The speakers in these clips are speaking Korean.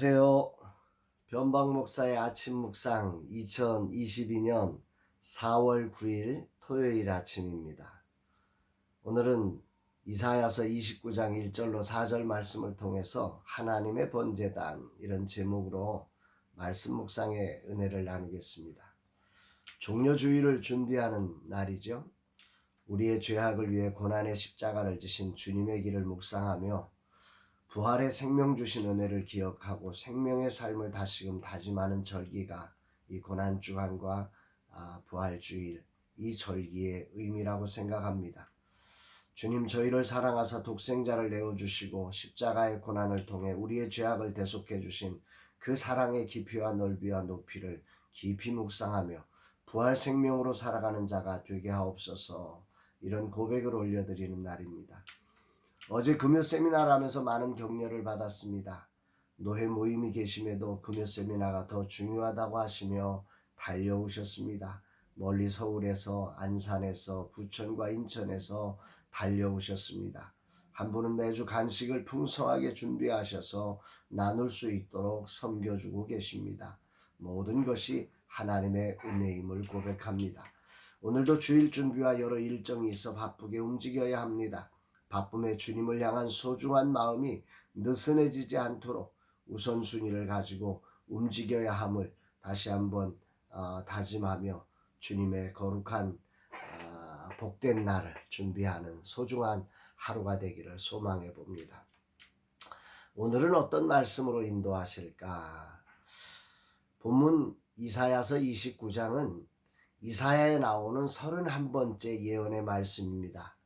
안녕하세요. 변방 목사의 아침 묵상 2022년 4월 9일 토요일 아침입니다. 오늘은 이사야서 29장 1절로 4절 말씀을 통해서 하나님의 번제단 이런 제목으로 말씀 묵상의 은혜를 나누겠습니다. 종려주일을 준비하는 날이죠. 우리의 죄악을 위해 고난의 십자가를 지신 주님의 길을 묵상하며 부활의 생명 주신 은혜를 기억하고 생명의 삶을 다시금 다짐하는 절기가 이 고난주간과 부활주일 이 절기의 의미라고 생각합니다. 주님 저희를 사랑하사 독생자를 내어주시고 십자가의 고난을 통해 우리의 죄악을 대속해 주신 그 사랑의 깊이와 넓이와 높이를 깊이 묵상하며 부활 생명으로 살아가는 자가 되게 하옵소서. 이런 고백을 올려드리는 날입니다. 어제 금요 세미나를 하면서 많은 격려를 받았습니다. 노회 모임이 계심에도 금요 세미나가 더 중요하다고 하시며 달려오셨습니다. 멀리 서울에서, 안산에서, 부천과 인천에서 달려오셨습니다. 한 분은 매주 간식을 풍성하게 준비하셔서 나눌 수 있도록 섬겨주고 계십니다. 모든 것이 하나님의 은혜임을 고백합니다. 오늘도 주일 준비와 여러 일정이 있어 바쁘게 움직여야 합니다. 바쁨에 주님을 향한 소중한 마음이 느슨해지지 않도록 우선순위를 가지고 움직여야 함을 다시 한번 다짐하며 주님의 거룩한 복된 날을 준비하는 소중한 하루가 되기를 소망해 봅니다. 오늘은 어떤 말씀으로 인도하실까? 본문 이사야서 29장은 이사야에 나오는 31번째 예언의 말씀입니다.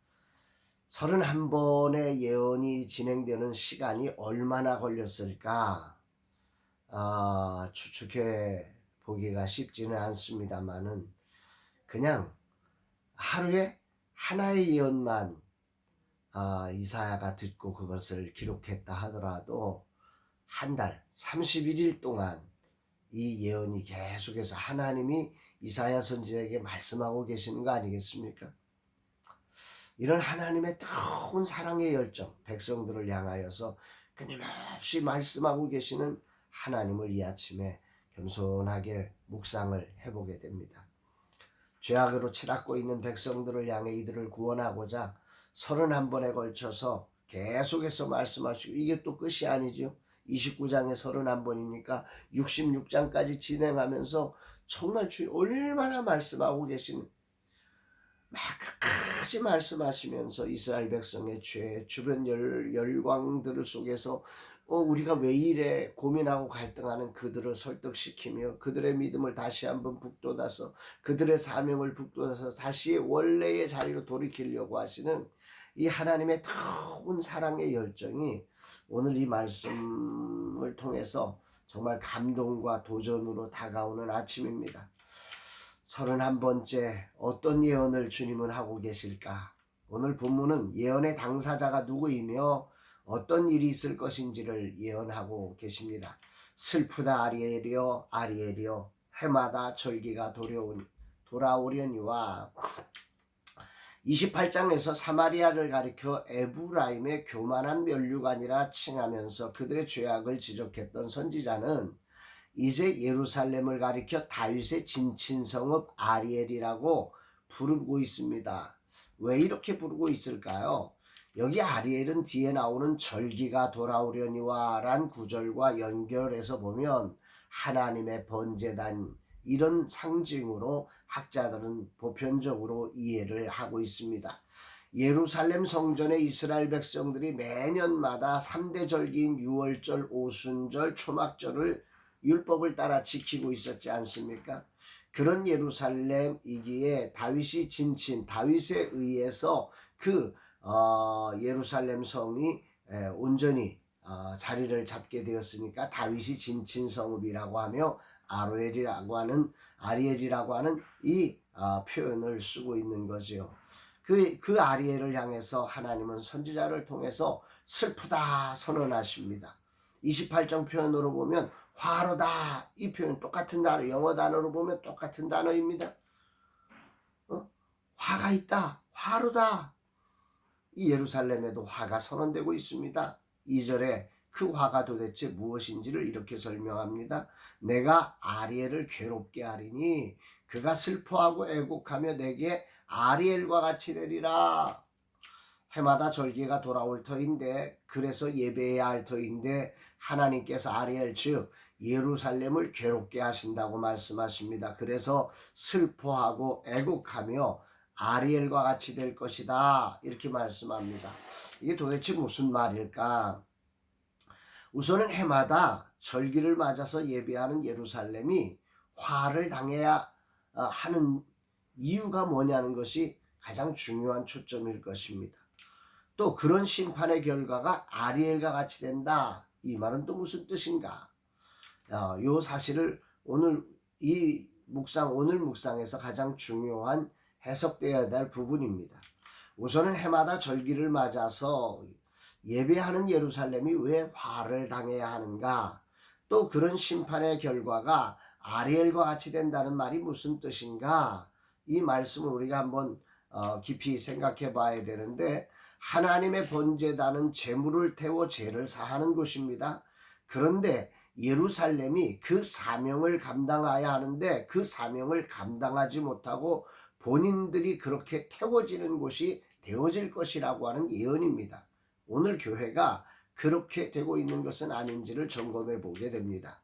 31번의 예언이 진행되는 시간이 얼마나 걸렸을까? 추측해 보기가 쉽지는 않습니다만은 그냥 하루에 하나의 예언만 이사야가 듣고 그것을 기록했다 하더라도 한 달 31일 동안 이 예언이 계속해서 하나님이 이사야 선지자에게 말씀하고 계시는 거 아니겠습니까? 이런 하나님의 뜨거운 사랑의 열정, 백성들을 향하여서 끊임없이 말씀하고 계시는 하나님을 이 아침에 겸손하게 묵상을 해보게 됩니다. 죄악으로 치닫고 있는 백성들을 향해 이들을 구원하고자 31번에 걸쳐서 계속해서 말씀하시고, 이게 또 끝이 아니죠. 29장에 31번이니까 66장까지 진행하면서 정말 주님 얼마나 말씀하고 계시는, 막 끝까지 말씀하시면서 이스라엘 백성의 죄, 주변 열광들 속에서 우리가 왜 이래 고민하고 갈등하는 그들을 설득시키며 그들의 믿음을 다시 한번 북돋아서 그들의 사명을 북돋아서 다시 원래의 자리로 돌이키려고 하시는 이 하나님의 뜨거운 사랑의 열정이 오늘 이 말씀을 통해서 정말 감동과 도전으로 다가오는 아침입니다. 31번째 어떤 예언을 주님은 하고 계실까? 오늘 본문은 예언의 당사자가 누구이며 어떤 일이 있을 것인지를 예언하고 계십니다. 슬프다 아리엘이여 아리엘이여 해마다 절기가 돌아오려니와 28장에서 사마리아를 가리켜 에브라임의 교만한 면류관이라 칭하면서 그들의 죄악을 지적했던 선지자는 이제 예루살렘을 가리켜 다윗의 진친성읍 아리엘이라고 부르고 있습니다. 왜 이렇게 부르고 있을까요? 여기 아리엘은 뒤에 나오는 절기가 돌아오려니와 란 구절과 연결해서 보면 하나님의 번제단 이런 상징으로 학자들은 보편적으로 이해를 하고 있습니다. 예루살렘 성전의 이스라엘 백성들이 매년마다 3대 절기인 유월절, 오순절, 초막절을 율법을 따라 지키고 있었지 않습니까? 그런 예루살렘이기에 다윗이 진친, 다윗에 의해서 그 예루살렘 성이 온전히 자리를 잡게 되었으니까 다윗이 진친 성읍이라고 하며 아리엘이라고 하는 이 표현을 쓰고 있는 거죠. 그 아리엘을 향해서 하나님은 선지자를 통해서 슬프다 선언하십니다. 28장 표현으로 보면 화로다, 이 표현 똑같은 단어, 영어 단어로 보면 똑같은 단어입니다. 화가 있다, 화로다. 이 예루살렘에도 화가 선언되고 있습니다. 2절에 그 화가 도대체 무엇인지를 이렇게 설명합니다. 내가 아리엘을 괴롭게 하리니 그가 슬퍼하고 애곡하며 내게 아리엘과 같이 되리라. 해마다 절기가 돌아올 터인데, 그래서 예배해야 할 터인데 하나님께서 아리엘 즉 예루살렘을 괴롭게 하신다고 말씀하십니다. 그래서 슬퍼하고 애곡하며 아리엘과 같이 될 것이다, 이렇게 말씀합니다. 이게 도대체 무슨 말일까? 우선은 해마다 절기를 맞아서 예배하는 예루살렘이 화를 당해야 하는 이유가 뭐냐는 것이 가장 중요한 초점일 것입니다. 또 그런 심판의 결과가 아리엘과 같이 된다, 이 말은 또 무슨 뜻인가? 요 사실을 오늘 묵상에서 가장 중요한 해석되어야 될 부분입니다. 우선은 해마다 절기를 맞아서 예배하는 예루살렘이 왜 화를 당해야 하는가? 또 그런 심판의 결과가 아리엘과 같이 된다는 말이 무슨 뜻인가? 이 말씀을 우리가 한번 깊이 생각해 봐야 되는데, 하나님의 번제단은 제물을 태워 죄를 사하는 곳입니다. 그런데 예루살렘이 그 사명을 감당해야 하는데 그 사명을 감당하지 못하고 본인들이 그렇게 태워지는 곳이 되어질 것이라고 하는 예언입니다. 오늘 교회가 그렇게 되고 있는 것은 아닌지를 점검해 보게 됩니다.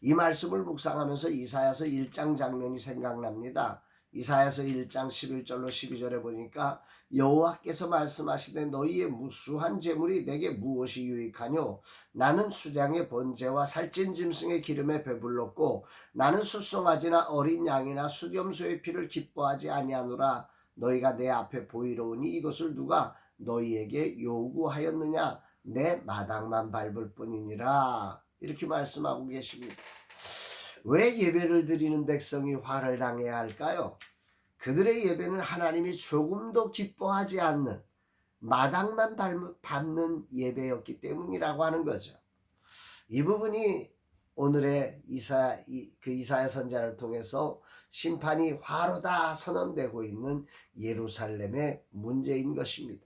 이 말씀을 묵상하면서 이사야서 1장 장면이 생각납니다. 이사야서 1장 11절로 12절에 보니까 여호와께서 말씀하시되 너희의 무수한 재물이 내게 무엇이 유익하뇨? 나는 수량의 번제와 살찐 짐승의 기름에 배불렀고 나는 숫송아지나 어린 양이나 수염소의 피를 기뻐하지 아니하노라. 너희가 내 앞에 보이러 오니 이것을 누가 너희에게 요구하였느냐? 내 마당만 밟을 뿐이니라. 이렇게 말씀하고 계십니다. 왜 예배를 드리는 백성이 화를 당해야 할까요? 그들의 예배는 하나님이 조금도 기뻐하지 않는 마당만 밟는 예배였기 때문이라고 하는 거죠. 이 부분이 오늘의 이사야 선지자를 통해서 심판이 화로다 선언되고 있는 예루살렘의 문제인 것입니다.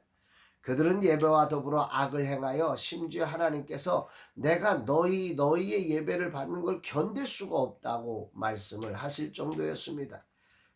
그들은 예배와 더불어 악을 행하여 심지어 하나님께서 내가 너희의 예배를 받는 걸 견딜 수가 없다고 말씀을 하실 정도였습니다.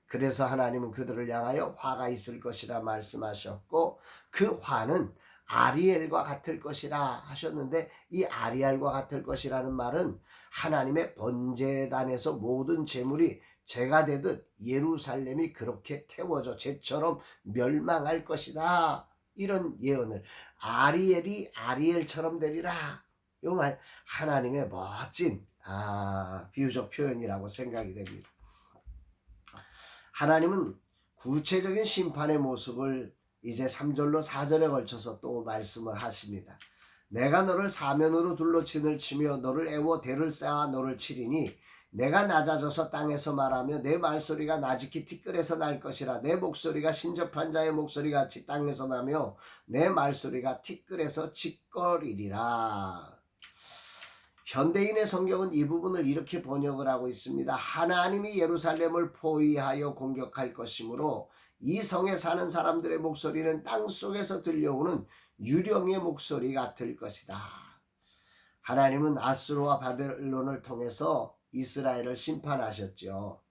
그래서 하나님은 그들을 향하여 화가 있을 것이라 말씀하셨고 그 화는 아리엘과 같을 것이라 하셨는데, 이 아리엘과 같을 것이라는 말은 하나님의 번제단에서 모든 제물이 재가 되듯 예루살렘이 그렇게 태워져 죄처럼 멸망할 것이다, 이런 예언을, 아리엘이 아리엘처럼 되리라, 이 말 하나님의 멋진 비유적 표현이라고 생각이 됩니다. 하나님은 구체적인 심판의 모습을 이제 3절로 4절에 걸쳐서 또 말씀을 하십니다. 내가 너를 사면으로 둘러 진을 치며 너를 애워 대를 쌓아 너를 치리니 내가 낮아져서 땅에서 말하며 내 말소리가 나지키 티끌에서 날 것이라. 내 목소리가 신접한 자의 목소리같이 땅에서 나며 내 말소리가 티끌에서 짖거리리라. 현대인의 성경은 이 부분을 이렇게 번역을 하고 있습니다. 하나님이 예루살렘을 포위하여 공격할 것이므로 이 성에 사는 사람들의 목소리는 땅속에서 들려오는 유령의 목소리 같을 것이다. 하나님은 아수르와 바벨론을 통해서 이스라엘을 심판하셨죠.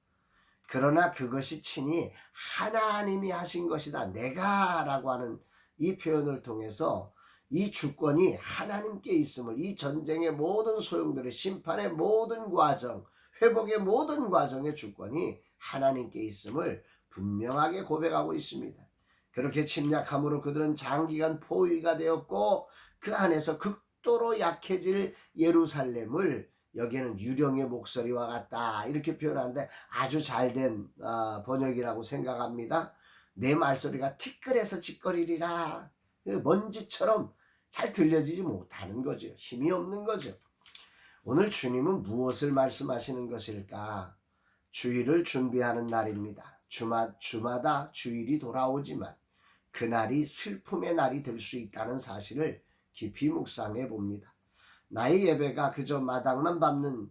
그러나 그것이 친히 하나님이 하신 것이다, 내가 라고 하는 이 표현을 통해서 이 주권이 하나님께 있음을, 이 전쟁의 모든 소용돌이, 심판의 모든 과정, 회복의 모든 과정의 주권이 하나님께 있음을 분명하게 고백하고 있습니다. 그렇게 침략함으로 그들은 장기간 포위가 되었고 그 안에서 극도로 약해질 예루살렘을 여기에는 유령의 목소리와 같다, 이렇게 표현하는데 아주 잘된 번역이라고 생각합니다. 내 말소리가 티끌에서 짖거리리라. 먼지처럼 잘 들려지지 못하는 거죠. 힘이 없는 거죠. 오늘 주님은 무엇을 말씀하시는 것일까? 주일을 준비하는 날입니다. 주마다 주일이 돌아오지만 그날이 슬픔의 날이 될 수 있다는 사실을 깊이 묵상해 봅니다. 나의 예배가 그저 마당만 밟는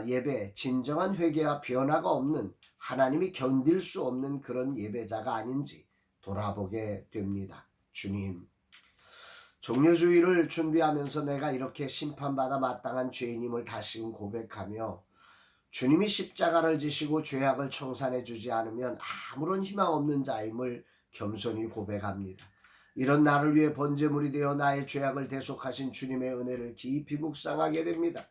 예배, 진정한 회개와 변화가 없는, 하나님이 견딜 수 없는 그런 예배자가 아닌지 돌아보게 됩니다. 주님, 종려주의를 준비하면서 내가 이렇게 심판받아 마땅한 죄인임을 다시금 고백하며 주님이 십자가를 지시고 죄악을 청산해 주지 않으면 아무런 희망 없는 자임을 겸손히 고백합니다. 이런 나를 위해 번제물이 되어 나의 죄악을 대속하신 주님의 은혜를 깊이 묵상하게 됩니다.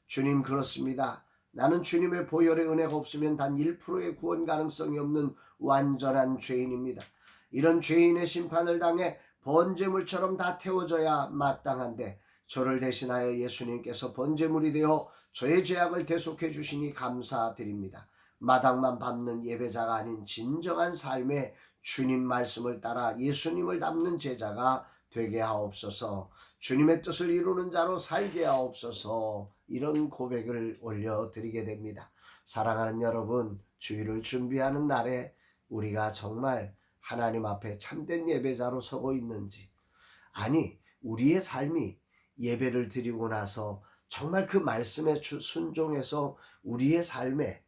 주님, 그렇습니다. 나는 주님의 보혈의 은혜가 없으면 단 1%의 구원 가능성이 없는 완전한 죄인입니다. 이런 죄인의 심판을 당해 번제물처럼 다 태워져야 마땅한데 저를 대신하여 예수님께서 번제물이 되어 저의 죄악을 대속해 주시니 감사드립니다. 마당만 밟는 예배자가 아닌 진정한 삶의 주님 말씀을 따라 예수님을 닮는 제자가 되게 하옵소서. 주님의 뜻을 이루는 자로 살게 하옵소서. 이런 고백을 올려드리게 됩니다. 사랑하는 여러분, 주일을 준비하는 날에 우리가 정말 하나님 앞에 참된 예배자로 서고 있는지, 아니 우리의 삶이 예배를 드리고 나서 정말 그 말씀에 순종해서 우리의 삶에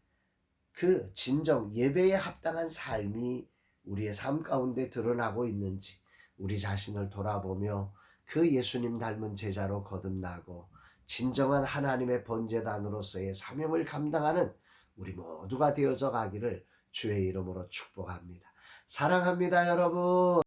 그 진정 예배에 합당한 삶이 우리의 삶 가운데 드러나고 있는지 우리 자신을 돌아보며 그 예수님 닮은 제자로 거듭나고 진정한 하나님의 번제단으로서의 사명을 감당하는 우리 모두가 되어져 가기를 주의 이름으로 축복합니다. 사랑합니다, 여러분.